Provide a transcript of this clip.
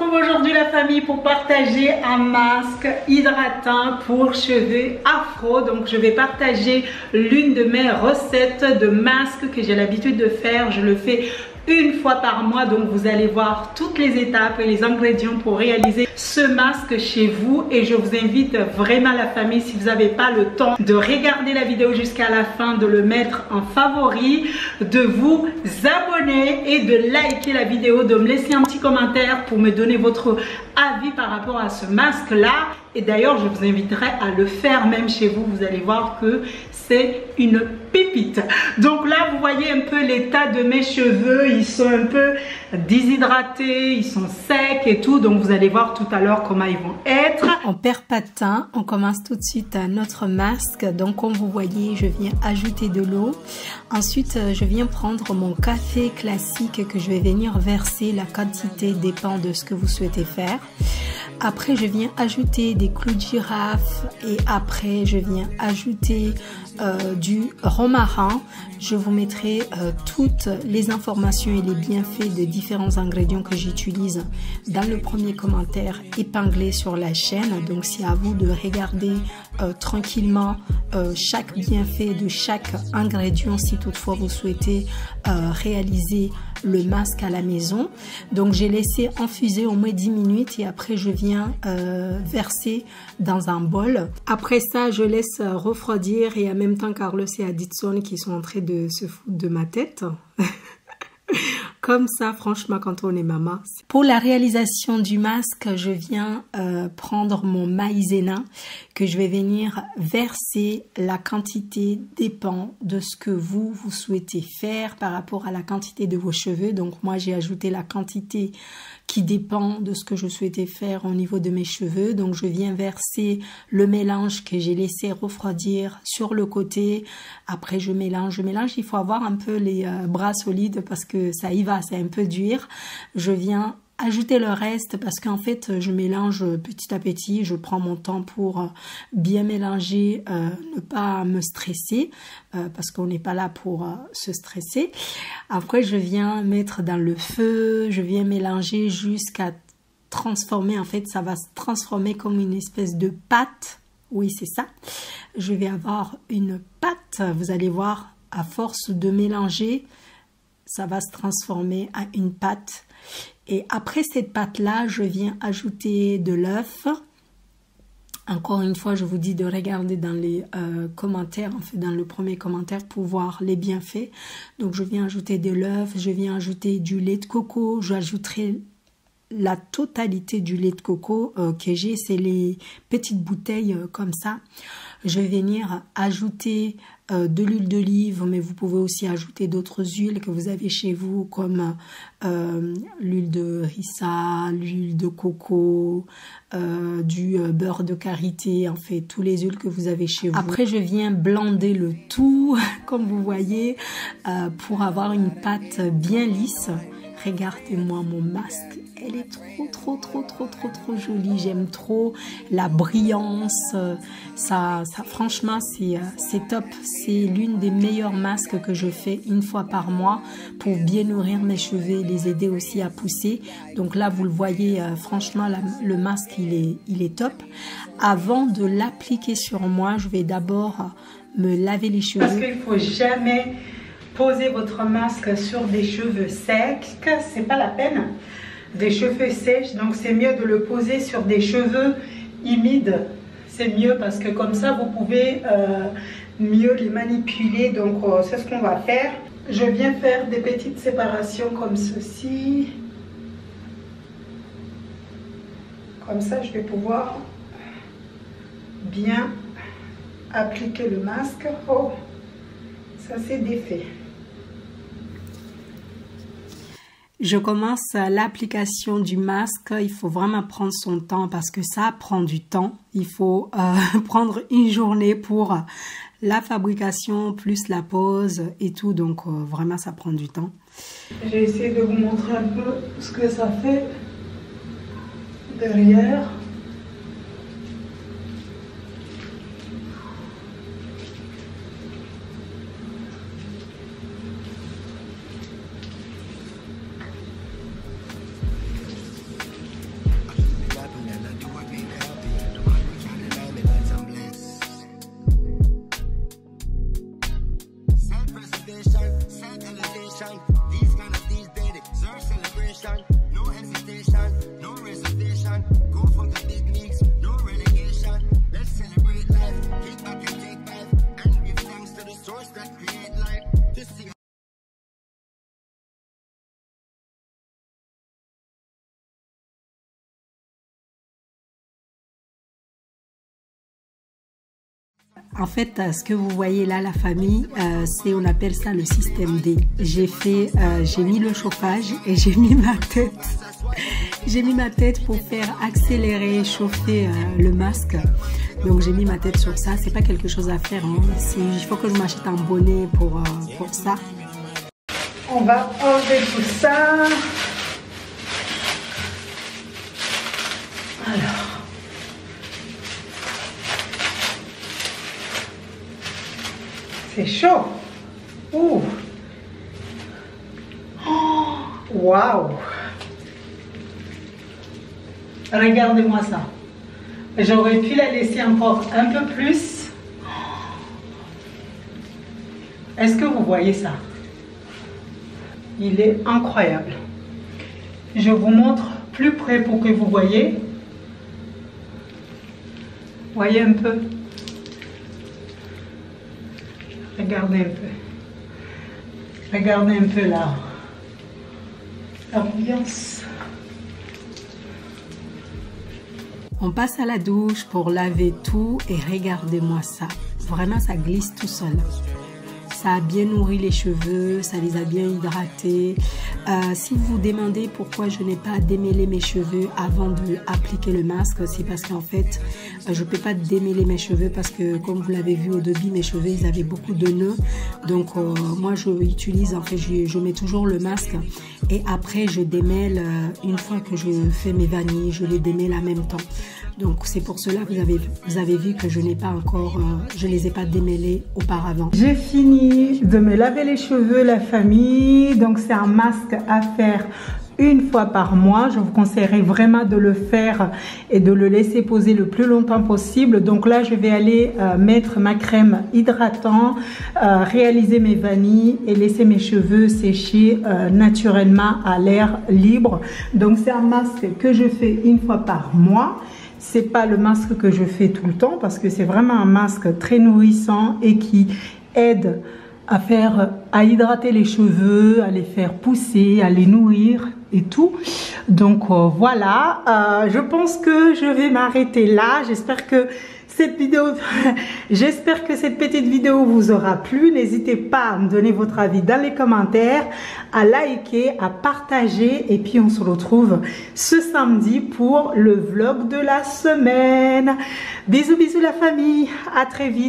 retrouve aujourd'hui la famille pour partager un masque hydratant pour cheveux afro. Donc je vais partager l'une de mes recettes de masque que j'ai l'habitude de faire. Je le fais une fois par mois, donc vous allez voir toutes les étapes et les ingrédients pour réaliser ce masque chez vous. Et je vous invite vraiment la famille, si vous n'avez pas le temps de regarder la vidéo jusqu'à la fin, de le mettre en favori, de vous abonner et de liker la vidéo, de me laisser un petit commentaire pour me donner votre avis par rapport à ce masque là. Et d'ailleurs je vous inviterai à le faire même chez vous, vous allez voir que c'est une pépite. Donc là vous voyez un peu l'état de mes cheveux, ils sont un peu déshydratés, ils sont secs et tout, donc vous allez voir tout à l'heure comment ils vont être. On perd pas de temps, on commence tout de suite à notre masque. Donc comme vous voyez, je viens ajouter de l'eau. Ensuite je viens prendre mon café classique que je vais venir verser. La quantité dépend de ce que vous souhaitez faire. Après je viens ajouter des clous de girafe et après je viens ajouter du romarin. Je vous mettrai toutes les informations et les bienfaits des différents ingrédients que j'utilise dans le premier commentaire épinglé sur la chaîne. Donc c'est à vous de regarder tranquillement chaque bienfait de chaque ingrédient si toutefois vous souhaitez réaliser le masque à la maison. Donc j'ai laissé infuser au moins 10 minutes et après je viens verser dans un bol. Après ça je laisse refroidir et en même temps Carlos et Aditson qui sont en train de se foutre de ma tête. Comme ça, franchement, quand on est maman. Pour la réalisation du masque, je viens prendre mon maïzena que je vais venir verser. La quantité dépend de ce que vous souhaitez faire par rapport à la quantité de vos cheveux. Donc moi, j'ai ajouté la quantité qui dépend de ce que je souhaitais faire au niveau de mes cheveux. Donc je viens verser le mélange que j'ai laissé refroidir sur le côté. Après je mélange. Il faut avoir un peu les bras solides parce que ça y va, c'est un peu dur. Je viens ajouter le reste parce qu'en fait je mélange petit à petit, je prends mon temps pour bien mélanger, ne pas me stresser parce qu'on n'est pas là pour se stresser. Après je viens mettre dans le feu, je viens mélanger jusqu'à transformer, en fait ça va se transformer comme une espèce de pâte. Oui c'est ça, je vais avoir une pâte, vous allez voir à force de mélanger ça va se transformer en une pâte. Et après cette pâte-là, je viens ajouter de l'œuf. Encore une fois, je vous dis de regarder dans les commentaires, en fait dans le premier commentaire pour voir les bienfaits. Donc je viens ajouter de l'œuf, je viens ajouter du lait de coco, j'ajouterai la totalité du lait de coco que j'ai, c'est les petites bouteilles comme ça. Je vais venir ajouter de l'huile d'olive, mais vous pouvez aussi ajouter d'autres huiles que vous avez chez vous, comme l'huile de ricin, l'huile de coco, du beurre de karité, en fait, tous les huiles que vous avez chez vous. Après, je viens blender le tout, comme vous voyez, pour avoir une pâte bien lisse. Regardez-moi mon masque, elle est trop jolie, j'aime trop la brillance, ça franchement c'est top, c'est l'une des meilleures masques que je fais une fois par mois pour bien nourrir mes cheveux et les aider aussi à pousser. Donc là vous le voyez, franchement le masque il est top. Avant de l'appliquer sur moi, je vais d'abord me laver les cheveux. Parce qu'il ne faut jamais poser votre masque sur des cheveux secs, c'est pas la peine. Des cheveux sèches, donc c'est mieux de le poser sur des cheveux humides. C'est mieux parce que comme ça vous pouvez mieux les manipuler. Donc c'est ce qu'on va faire. Je viens faire des petites séparations comme ceci. Comme ça je vais pouvoir bien appliquer le masque. Oh, ça c'est défait. Je commence l'application du masque. Il faut vraiment prendre son temps parce que ça prend du temps. Il faut prendre une journée pour la fabrication plus la pose et tout. Donc vraiment ça prend du temps. J'ai essayé de vous montrer un peu ce que ça fait derrière. En fait, ce que vous voyez là, la famille, on appelle ça le système D. J'ai mis le chauffage et j'ai mis ma tête. J'ai mis ma tête pour faire accélérer, chauffer le masque. Donc j'ai mis ma tête sur ça. C'est pas quelque chose à faire. Hein. Il faut que je m'achète un bonnet pour ça. On va enlever tout ça. Alors. C'est chaud. Ouh. Oh, waouh. Regardez-moi ça. J'aurais pu la laisser encore un peu plus. Est-ce que vous voyez ça? Il est incroyable. Je vous montre plus près pour que vous voyez. Voyez un peu. Regardez un peu. Regardez un peu là. L'ambiance. On passe à la douche pour laver tout et regardez-moi ça. Vraiment, ça glisse tout seul. Ça a bien nourri les cheveux, ça les a bien hydratés. Si vous vous demandez pourquoi je n'ai pas démêlé mes cheveux avant d'appliquer le masque, c'est parce qu'en fait, je ne peux pas démêler mes cheveux parce que, comme vous l'avez vu au début, mes cheveux, ils avaient beaucoup de nœuds. Donc, moi, je mets toujours le masque et après, je démêle une fois que je fais mes vanilles, je les démêle en même temps. Donc c'est pour cela que vous avez vu que je les ai pas démêlés auparavant. J'ai fini de me laver les cheveux, la famille. Donc c'est un masque à faire une fois par mois. Je vous conseillerais vraiment de le faire et de le laisser poser le plus longtemps possible. Donc là, je vais aller mettre ma crème hydratant, réaliser mes vanilles et laisser mes cheveux sécher naturellement à l'air libre. Donc c'est un masque que je fais une fois par mois. C'est pas le masque que je fais tout le temps parce que c'est vraiment un masque très nourrissant et qui aide à hydrater les cheveux, à les faire pousser, à les nourrir et tout. Donc voilà, je pense que je vais m'arrêter là. J'espère que cette petite vidéo vous aura plu. N'hésitez pas à me donner votre avis dans les commentaires, à liker, à partager. Et puis on se retrouve ce samedi pour le vlog de la semaine. Bisous bisous la famille, à très vite.